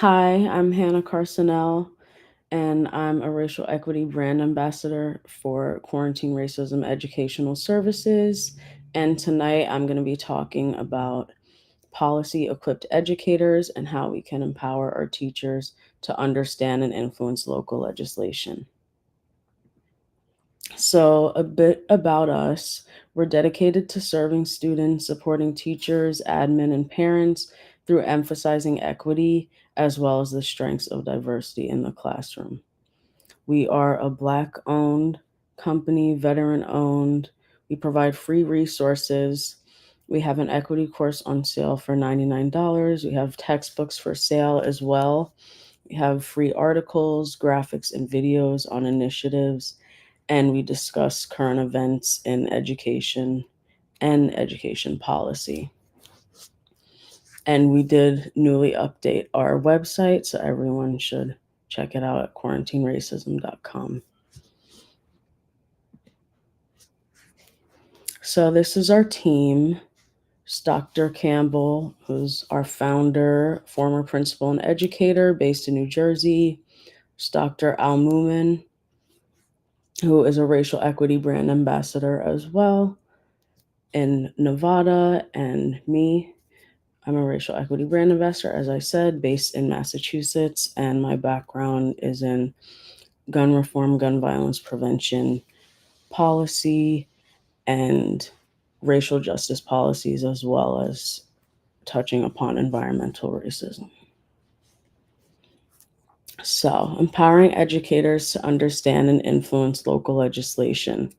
Hi, I'm Hannah Carsonell, and I'm a racial equity brand ambassador for Quarantine Racism Educational Services. And tonight I'm going to be talking about policy equipped educators and how we can empower our teachers to understand and influence local legislation. So, a bit about us: we're dedicated to serving students, supporting teachers, admin, and parents through emphasizing equity as well as the strengths of diversity in the classroom. We are a Black owned company, veteran owned. We provide free resources. We have an equity course on sale for $99. We have textbooks for sale as well. We have free articles, graphics, and videos on initiatives, and we discuss current events in education and education policy. And we did newly update our website, so everyone should check it out at quarantineracism.com. So this is our team. It's Dr. Campbell, who's our founder, former principal and educator based in New Jersey. It's Dr. Al Moomin, who is a racial equity brand ambassador as well in Nevada, and me. I'm a racial equity brand ambassador, as I said, based in Massachusetts, and my background is in gun reform, gun violence prevention policy, and racial justice policies, as well as touching upon environmental racism. So, empowering educators to understand and influence local legislation.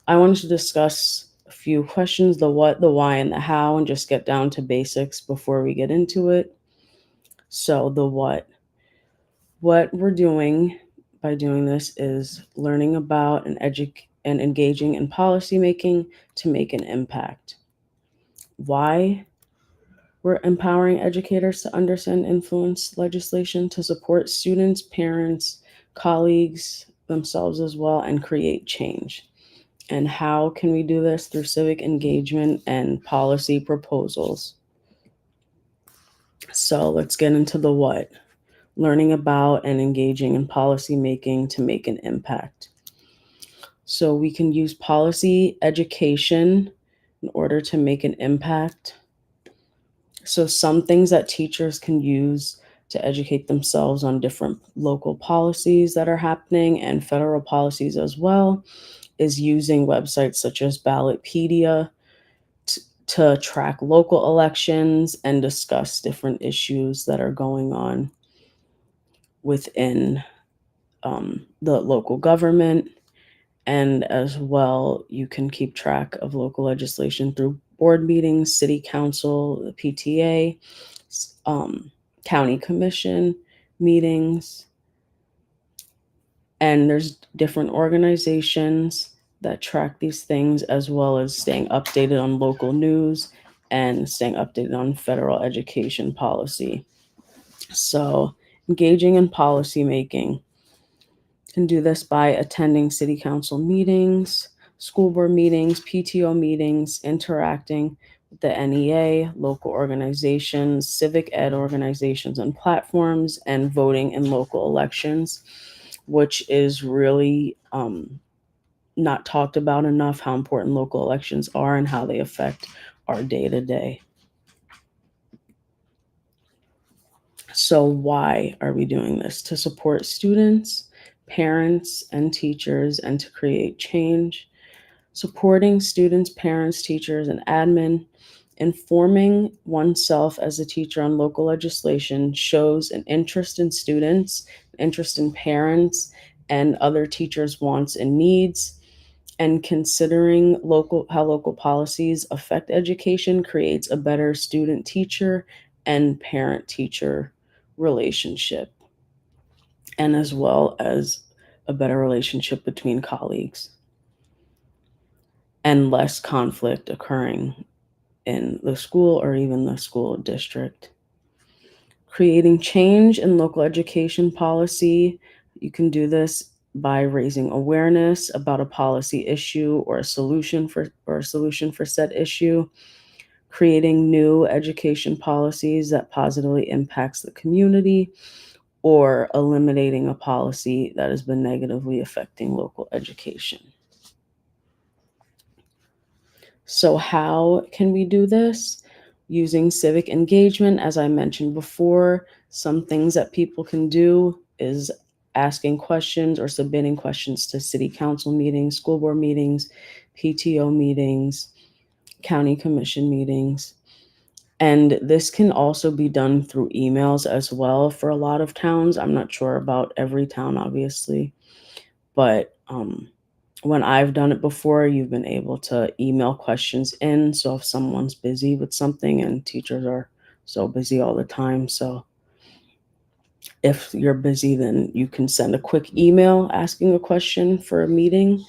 I wanted to discuss a few questions: the what, the why, and the how, and just get down to basics before we get into it. So, the what. What we're doing by doing this is learning about and engaging in policymaking to make an impact. Why? We're empowering educators to understand and influence legislation to support students, parents, colleagues, themselves as well, and create change. And how can we do this? Through civic engagement and policy proposals. So let's get into the what. Learning about and engaging in policy making to make an impact. So we can use policy education in order to make an impact. So some things that teachers can use to educate themselves on different local policies that are happening and federal policies as well is using websites such as Ballotpedia to track local elections and discuss different issues that are going on within the local government. And as well, you can keep track of local legislation through board meetings, city council, the PTA, um, county commission meetings. And there's different organizations that track these things, as well as staying updated on local news and staying updated on federal education policy. So, engaging in policy making. Can do this by attending city council meetings, school board meetings, PTO meetings, interacting with the NEA, local organizations, civic ed organizations and platforms, and voting in local elections, which is really not talked about enough: how important local elections are and how they affect our day to day. So, why are we doing this? To support students, parents, and teachers, and to create change. Supporting students, parents, teachers, and admin. Informing oneself as a teacher on local legislation shows an interest in students, interest in parents, and other teachers' wants and needs. And considering how local policies affect education creates a better student teacher and parent teacher relationship, and as well as a better relationship between colleagues and less conflict occurring in the school or even the school district. Creating change in local education policy. You can do this by raising awareness about a policy issue or a solution for said issue. creating new education policies that positively impacts the community, or eliminating a policy that has been negatively affecting local education. So, how can we do this? Using civic engagement, as I mentioned before, some things that people can do is asking questions or submitting questions to city council meetings, school board meetings, PTO meetings, county commission meetings. And this can also be done through emails as well for a lot of towns. I'm not sure about every town, obviously, but when I've done it before, you've been able to email questions in. So if someone's busy with something, and teachers are so busy all the time. So if you're busy, then you can send a quick email asking a question for a meeting.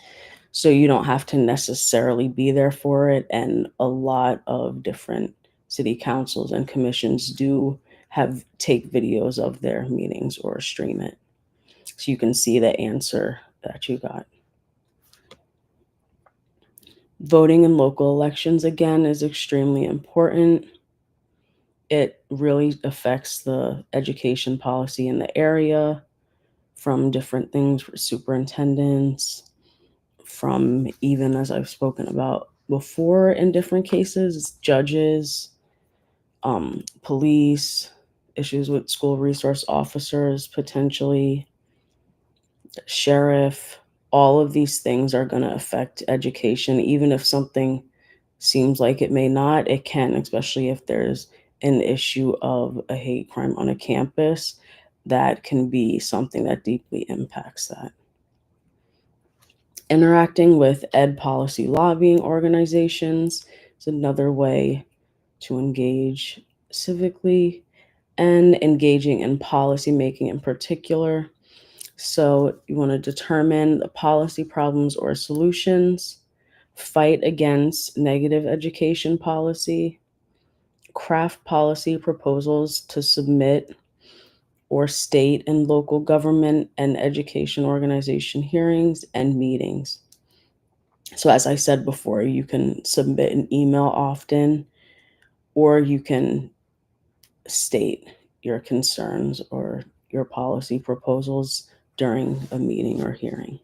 So you don't have to necessarily be there for it. And a lot of different city councils and commissions do have take videos of their meetings or stream it. So you can see the answer that you got. Voting in local elections, again, is extremely important. It really affects the education policy in the area, from different things for superintendents, from, even as I've spoken about before in different cases, judges, police, issues with school resource officers, potentially, sheriff. All of these things are going to affect education, even if something seems like it may not, it can, especially if there's an issue of a hate crime on a campus. That can be something that deeply impacts that. Interacting with ed policy lobbying organizations is another way to engage civically, and engaging in policy making in particular. So you want to determine the policy problems or solutions, fight against negative education policy, craft policy proposals to submit or state in local government and education organization hearings and meetings. So, as I said before, you can submit an email often, or you can state your concerns or your policy proposals during a meeting or hearing.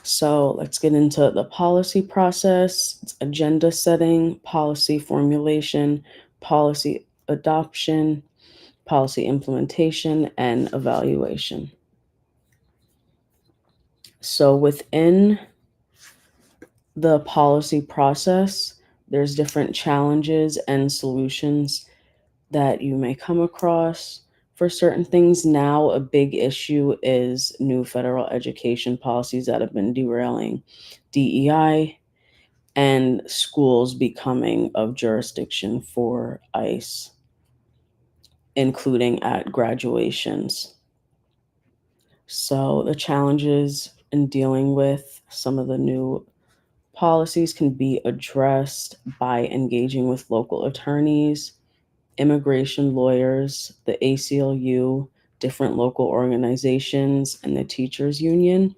So let's get into the policy process. It's agenda setting, policy formulation, policy adoption, policy implementation, and evaluation. So within the policy process, there's different challenges and solutions that you may come across. For certain things now, a big issue is new federal education policies that have been derailing DEI, and schools becoming of jurisdiction for ICE, including at graduations. So the challenges in dealing with some of the new policies can be addressed by engaging with local attorneys, immigration lawyers, the ACLU, different local organizations, and the teachers union.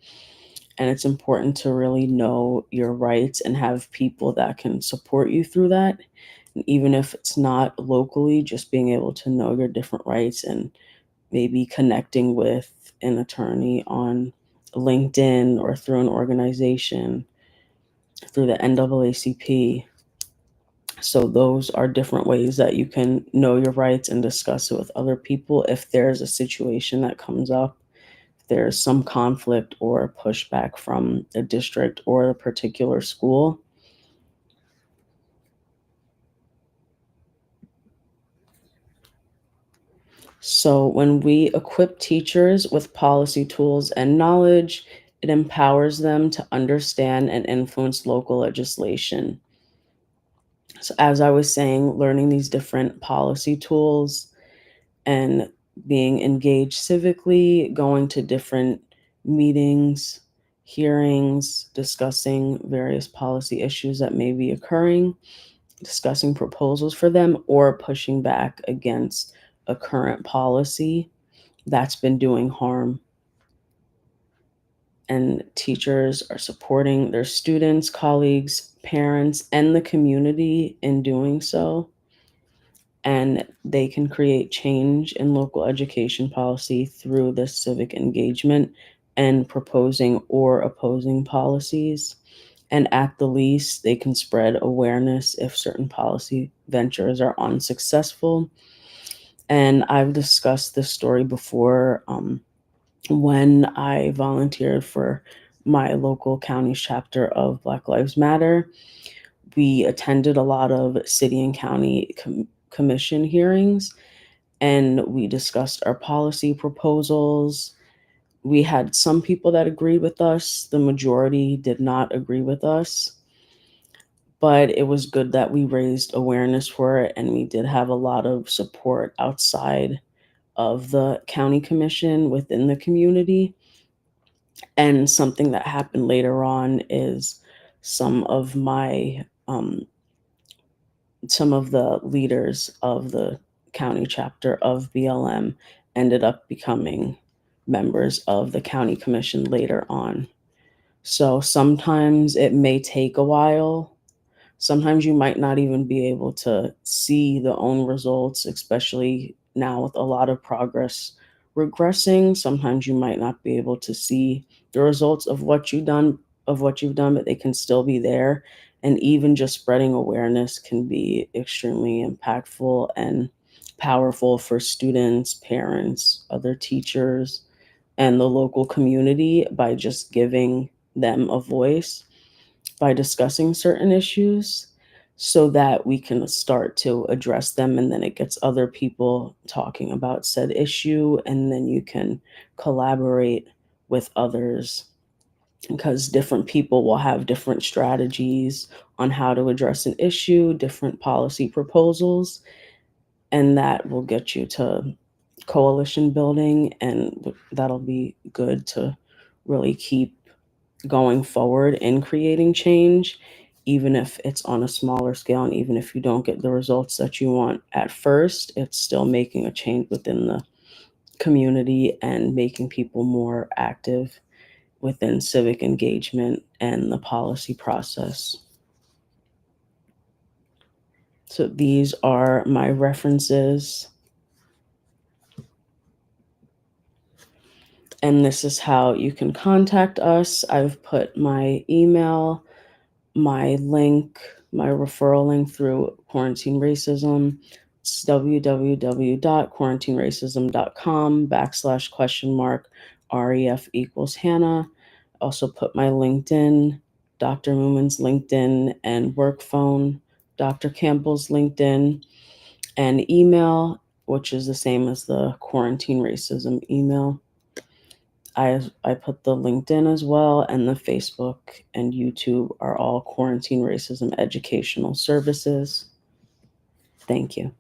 And it's important to really know your rights and have people that can support you through that. And even if it's not locally, just being able to know your different rights, and maybe connecting with an attorney on LinkedIn or through an organization, through the NAACP. So those are different ways that you can know your rights and discuss it with other people if there's a situation that comes up, if there's some conflict or pushback from a district or a particular school. So when we equip teachers with policy tools and knowledge, it empowers them to understand and influence local legislation. So as I was saying, learning these different policy tools and being engaged civically, going to different meetings, hearings, discussing various policy issues that may be occurring, discussing proposals for them, or pushing back against a current policy that's been doing harm. and teachers are supporting their students, colleagues, parents, and the community in doing so. And they can create change in local education policy through this civic engagement and proposing or opposing policies. And at the least, they can spread awareness if certain policy ventures are unsuccessful. And I've discussed this story before. When I volunteered for my local county chapter of Black Lives Matter, we attended a lot of city and county commission hearings, and we discussed our policy proposals. We had some people that agreed with us, the majority did not agree with us, but it was good that we raised awareness for it, and we did have a lot of support outside of the county commission within the community. And something that happened later on is some of my some of the leaders of the county chapter of BLM ended up becoming members of the county commission later on. So sometimes it may take a while. Sometimes you might not even be able to see the own results, especially now with a lot of progress regressing. Sometimes you might not be able to see the results of what you've done, but they can still be there. And even just spreading awareness can be extremely impactful and powerful for students, parents, other teachers, and the local community by just giving them a voice by discussing certain issues so that we can start to address them, and then it gets other people talking about said issue, and then you can collaborate with others because different people will have different strategies on how to address an issue, different policy proposals, and that will get you to coalition building, and that'll be good to really keep going forward in creating change, even if it's on a smaller scale, and even if you don't get the results that you want at first, it's still making a change within the community and making people more active within civic engagement and the policy process. So these are my references, and this is how you can contact us. I've put my email, my link, my referral link through Quarantine Racism. It's www.quarantineracism.com/? REF equals Hannah. Also put my LinkedIn, Dr. Moomin's LinkedIn, and work phone, Dr. Campbell's LinkedIn, and email, which is the same as the Quarantine Racism email. I put the LinkedIn as well, and the Facebook and YouTube are all Quarantine Racism Educational Services. Thank you.